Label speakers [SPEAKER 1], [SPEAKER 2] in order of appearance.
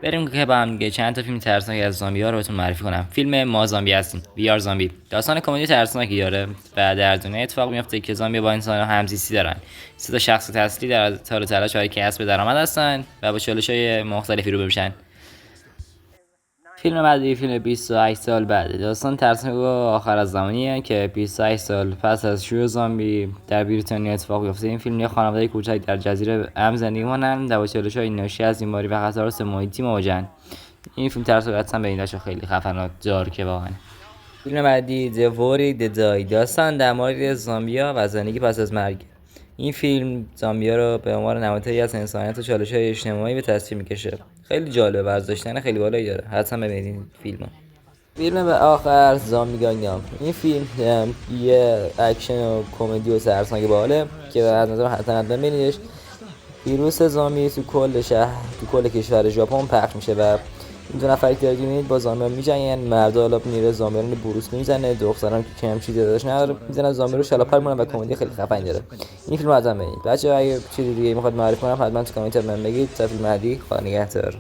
[SPEAKER 1] بریم که با هم دیگه چند تا فیلم ترسناک از زامبی‌ها رو بهتون معرفی کنم. فیلم ما زامبی هستیم، وی آر زامبی. داستان کمدی ترسناکی داره و در دنیا اتفاق میفته که زامبی با انسان همزیستی دارن. سه تا شخص اصلی در حال تلاش برای کسب درآمد هستن و با چالش‌های مختلفی روبرو میشن. فیلم بعدی فیلم 28 سال بعد. داستان ترسناک و آخر از زمانیه که 28 سال پس از شیوع زامبی در بریتانیا اتفاق میفته. این فیلم یه خانواده کوچک در جزیره امن زندگی می‌کنن و با چالش‌های ناشی از بیماری و خطرات محیطی مواجهن. این فیلم ترسناک اصلا به این داشت خیلی خفن و که واقعا. فیلم بعدی The Worry The Die. داستان در مورد زامبیا و زندگی پس از مرگ. این فیلم زامبیا رو به عنوان نمادهایی از انسانیت و چالش‌های اجتماعی به تصویر میکشه. خیلی جالبه و ارزش داشتن خیلی بالایی داره. حتما ببینید فیلمو. فیلم به آخر زامبی گانگام. این فیلم یه اکشن و کمدی و ترسناک باحاله که از نظر حتما ببینیدش. ویروس زامبی تو کل شهر تو کل کشور ژاپن پخش میشه و این دو نفری که دارید میبینید با زامبی میجنگن. مردا حالا میره زامبی رو بروس میزنه، دختران که کم چیزی داشت نداره میزنن زامبی رو شلاپر میکنن و کمدی خیلی خفن داره. این فیلم رو حتما ببینید. بچه‌ها اگه چیزی دیگه میخواد معرفی کنم حتما تو کامنت بهم بگید. تا فیلم بعدی خدا نگهدار.